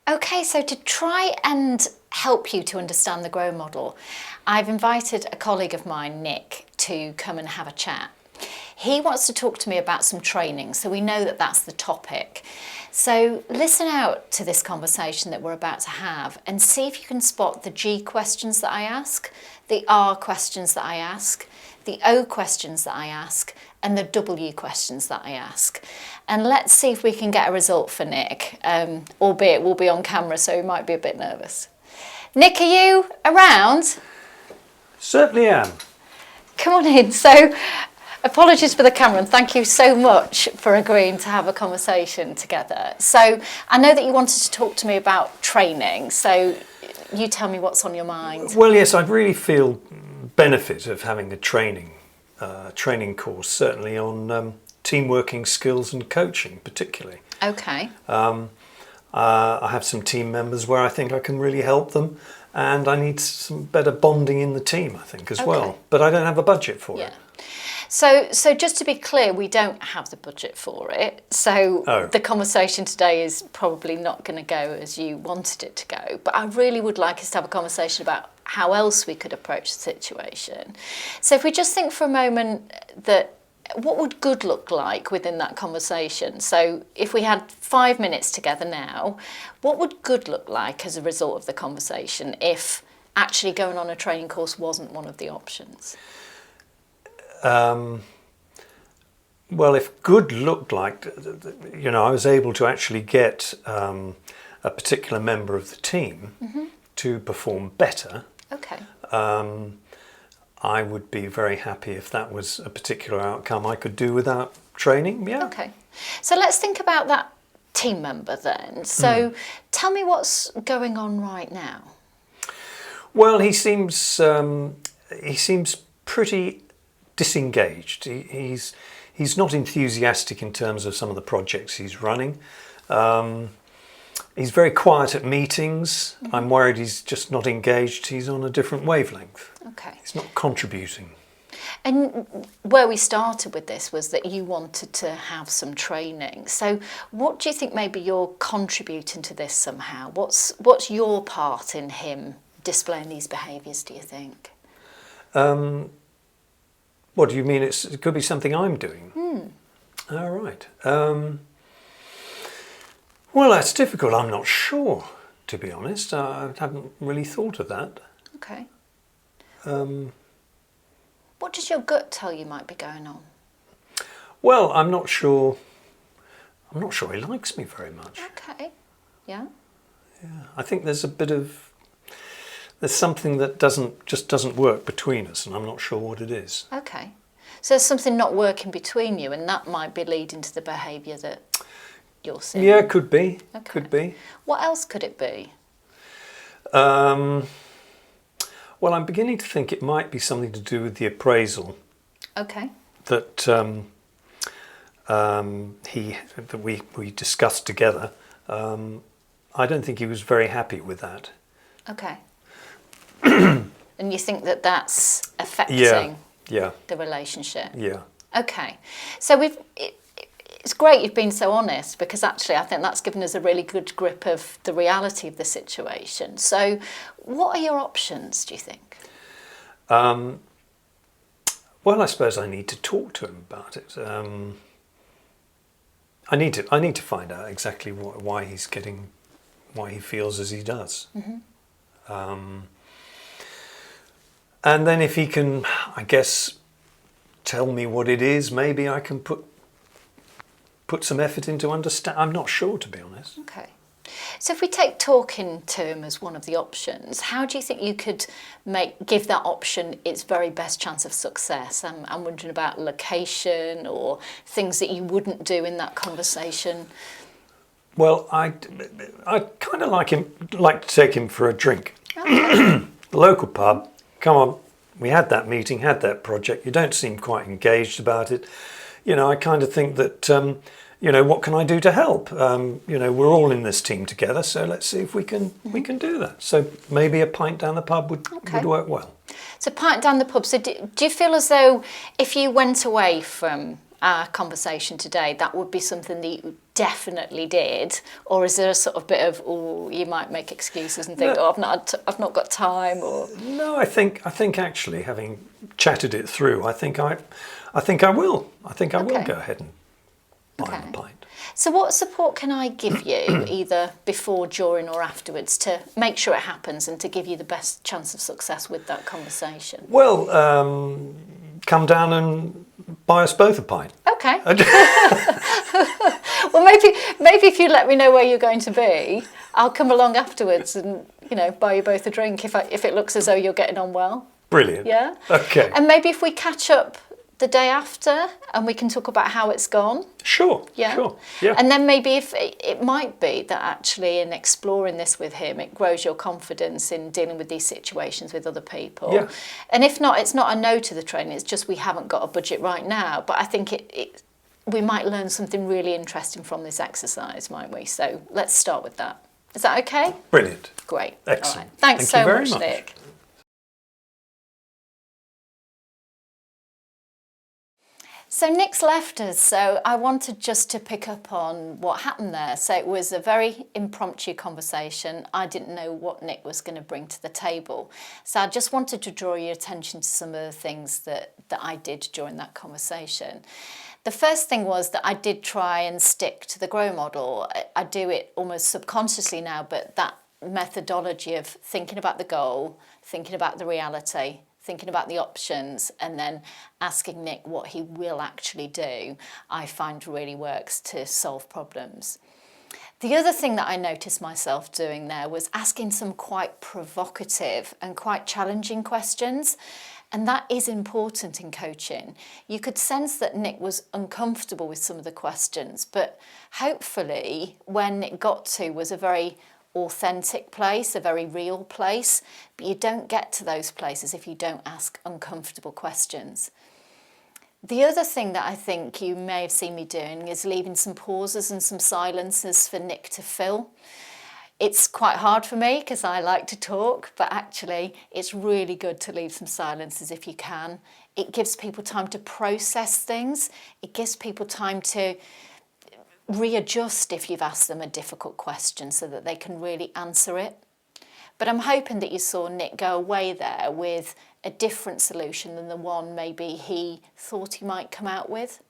Okay, so to try and help you to understand the GROW model, I've invited a colleague of mine, Nick, to come and have a chat. He wants to talk to me about some training, so we know that that's the topic. So listen out to this conversation that we're about to have and see if you can spot the G questions that I ask, the R questions that I ask, the O questions that I ask, and the W questions that I ask. And let's see if we can get a result for Nick, albeit we'll be on camera, so he might be a bit nervous. Nick, are you around? Certainly am. Come on in. So, apologies for the camera, and thank you so much for agreeing to have a conversation together. So, I know that you wanted to talk to me about training, so you tell me what's on your mind. Well, yes, I really feel benefit of having a training course, certainly on team working skills and coaching particularly. Okay. I have some team members where I think I can really help them, and I need some better bonding in the team, I think, as well. But I don't have a budget for it. So just to be clear, we don't have the budget for it. So the conversation today is probably not going to go as you wanted it to go. But I really would like us to have a conversation about how else we could approach the situation. So if we just think for a moment that what would good look like within that conversation? So if we had 5 minutes together now, what would good look like as a result of the conversation if actually going on a training course wasn't one of the options? Well, if good looked like, I was able to actually get a particular member of the team to perform better. Okay. I would be very happy if that was a particular outcome I could do without training. Yeah. Okay. So let's think about that team member then. So tell me what's going on right now. Well, he seems pretty disengaged. He's not enthusiastic in terms of some of the projects he's running. He's very quiet at meetings. I'm worried he's just not engaged. He's on a different wavelength. Okay. He's not contributing. And where we started with this was that you wanted to have some training. So what do you think maybe you're contributing to this somehow? What's your part in him displaying these behaviours, do you think? What do you mean? It could be something I'm doing. All right. Well, that's difficult. I'm not sure, to be honest. I haven't really thought of that. Okay. What does your gut tell you might be going on? Well, I'm not sure. I'm not sure he likes me very much. Okay. Yeah. Yeah. I think there's something that doesn't work between us, and I'm not sure what it is. Okay. So there's something not working between you, and that might be leading to the behaviour that you're seeing. Yeah, could be. Okay. Could be. What else could it be? Well, I'm beginning to think it might be something to do with the appraisal. Okay. That we discussed together. I don't think he was very happy with that. Okay. And you think that that's affecting the relationship? Yeah. Okay. So it's great you've been so honest, because actually I think that's given us a really good grip of the reality of the situation. So what are your options, do you think? Well, I suppose I need to talk to him about it. I need to find out exactly why he feels as he does. And then if he can, I guess, tell me what it is, maybe I can put some effort into understand. I'm not sure, to be honest. Okay. So if we take talking to him as one of the options, how do you think you could give that option its very best chance of success? I'm wondering about location or things that you wouldn't do in that conversation. Well, I kind of like to take him for a drink. Okay. The local pub. Come on, we had that meeting, had that project. You don't seem quite engaged about it. I kind of think that, what can I do to help? We're all in this team together, so let's see if we can do that. So maybe a pint down the pub would work well. So pint down the pub. So do you feel as though if you went away from our conversation today, that would be something that you definitely did? Or is there a sort of bit of, oh, you might make excuses and think, No. oh, I've not got time, or... No, I think actually, having chatted it through, I think I will. I think I will Okay. go ahead and buy Okay. him a pint. So what support can I give you, either before, during or afterwards, to make sure it happens and to give you the best chance of success with that conversation? Well, come down and buy us both a pint. Okay. Well, maybe if you let me know where you're going to be, I'll come along afterwards and, buy you both a drink if it looks as though you're getting on well. Brilliant. Yeah? Okay. And maybe if we catch up the day after and we can talk about how it's gone. Sure. Yeah. Sure. Yeah. And then maybe if it might be that actually in exploring this with him, it grows your confidence in dealing with these situations with other people. Yeah. And if not, it's not a no to the training. It's just we haven't got a budget right now. But I think we might learn something really interesting from this exercise, might we? So let's start with that. Is that okay? Brilliant. Great. Excellent. All right. Thanks Thank you so very much. Nick. So Nick's left us, so I wanted just to pick up on what happened there. So it was a very impromptu conversation. I didn't know what Nick was going to bring to the table. So I just wanted to draw your attention to some of the things that I did during that conversation. The first thing was that I did try and stick to the GROW model. I do it almost subconsciously now, but that methodology of thinking about the goal, thinking about the reality, thinking about the options, and then asking Nick what he will actually do, I find really works to solve problems. The other thing that I noticed myself doing there was asking some quite provocative and quite challenging questions. And that is important in coaching. You could sense that Nick was uncomfortable with some of the questions, but hopefully when Nick got to was a very authentic place, a very real place, but you don't get to those places if you don't ask uncomfortable questions. The other thing that I think you may have seen me doing is leaving some pauses and some silences for Nick to fill. It's quite hard for me because I like to talk, but actually it's really good to leave some silences if you can. It gives people time to process things. It gives people time to readjust if you've asked them a difficult question so that they can really answer it. But I'm hoping that you saw Nick go away there with a different solution than the one maybe he thought he might come out with.